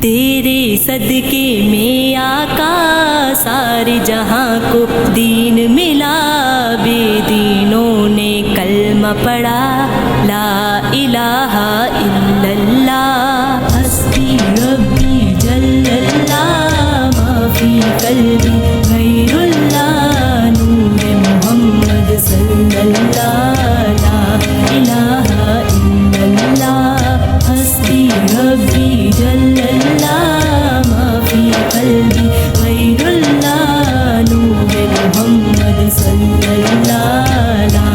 تیرے صدقے میں آقا سارے جہاں کو دین ملا، بے دینوں نے کلمہ پڑھا لا الہ الا اللہ، حسبی ربی جل اللہ، ما فی قلبی غیر اللہ، نور محمد صلی اللہ، لا الہ الا اللہ، حسبی ربی جل اللہ، ما فی قلبی غیر اللہ، نور محمد صلی اللہ، لا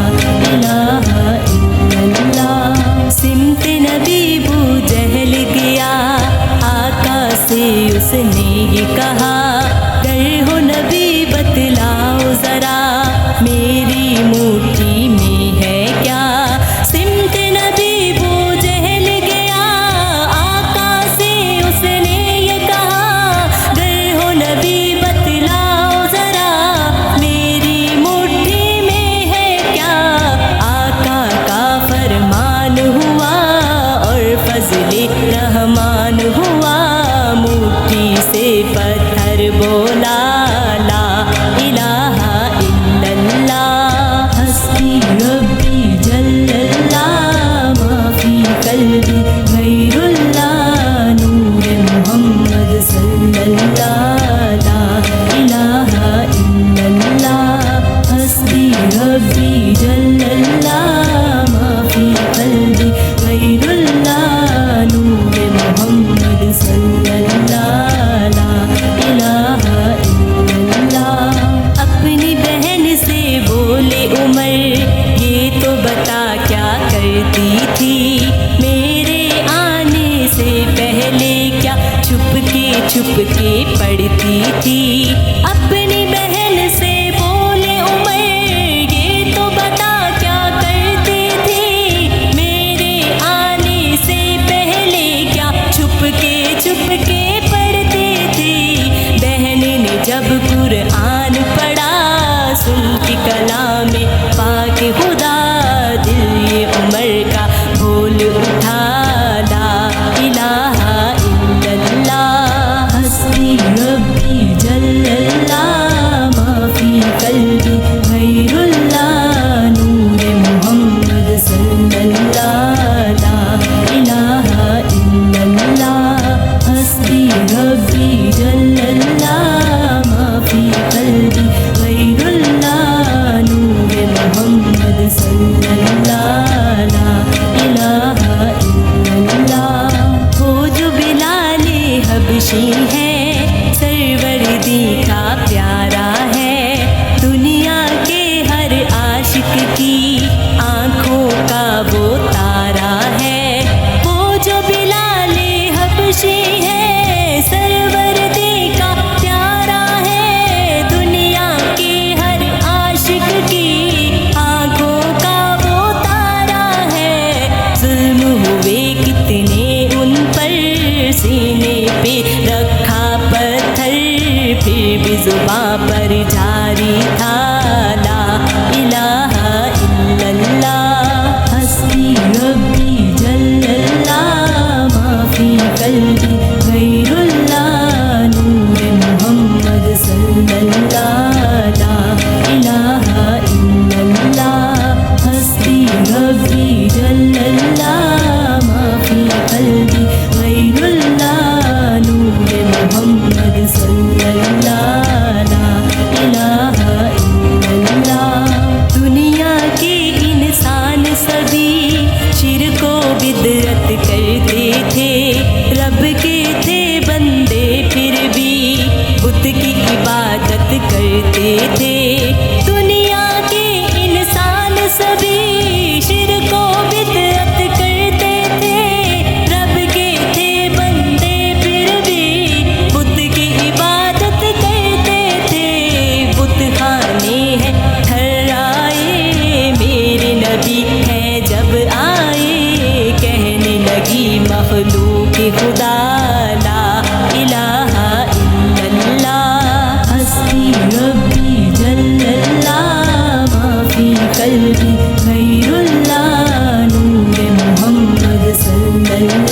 الہ الا اللہ۔ سمت نبی بو جہل گیا، آقا سے اس نے یہ کہا، گر ہو نبی بتلاؤ ذرا میری مٹھی میں ہے کیا، سمت نبی بو جہل گیا، آقا سے اس نے یہ کہا، گر ہو نبی بتلاؤ ذرا میری مٹھی میں ہے کیا، آقا کا فرمان ہوا اور فضل رحمان ہوا، مٹھی سے پتھر بولا لا الہ الا اللہ، حسبی ربی جل اللہ، ما فی قلبی غیر اللہ، نور محمد صلی اللہ، لا الہ الا اللہ، حسبی ربی جل اللہ، ما فی قلبی غیر اللہ، نور محمد صلی اللہ، لا الہ الا اللہ۔ اپنی بہن سے بولے عمر، یہ تو بتا کیا کرتی تھی، میرے آنے سے پہلے کیا چھپ کے پڑھتی تھی، اپنی بہن سے بولے عمر، یہ تو بتا کیا کرتی تھی، میرے آنے سے پہلے کیا چھپ کے پڑھتی تھی، بہن نے جب قرآن پڑھا، سن کے کلام پاک خدا، دل یہ عمر کا بھول اٹھا لا الہ الا اللہ، حسبی ربی جل اللہ، ما فی قلبی غیر اللہ، نور محمد صلی اللہ، لا الہ الا اللہ، حسبی ربی جل اللہ، ما فی قلبی غیر اللہ، نور محمد صلی اللہ، لا الہ الا اللہ۔ وہ جو بلال حبشی ہے، سرور کا پیارا ہے، دنیا کے ہر عاشق کی آنکھوں کا وہ تارا ہے، وہ جو بلال حبشی ہے، سرور کا پیارا ہے، دنیا کے ہر عاشق کی آنکھوں کا وہ تارا ہے، ظلم ہوئے کتنے ان پر، سینے پہ رکھا پتھر، پھر بھی زباں پر جاری تھا لا الہ الا اللہ، حسبی ربی جل اللہ، ما فی قلبی غیر اللہ، نور محمد صلی اللہ، لا الہ الا اللہ، حسبی ربی جل اللہ، ما فی قلبی غیر اللہ، نور محمد صلی اللہ، لا الہ الا اللہ۔ دنیا کے انسان سبھی شرک و بدعت کرتے تھے، رب کے تھے بندے پھر بھی بت کی عبادت کرتے تھے، دنیا کے انسان سبھی شرک و بدعت کرتے تھے، رب کے تھے بندے پھر بھی بت کی عبادت کرتے تھے، بت خانے ہیں ٹھہرائے، میرے نبی ہے جب آئے، کہنے لگی مخلوق خدا لا الہ الا اللہ، حسبی ربی جل اللہ، ما فی قلبی غیر اللہ، نور محمد صلی اللہ۔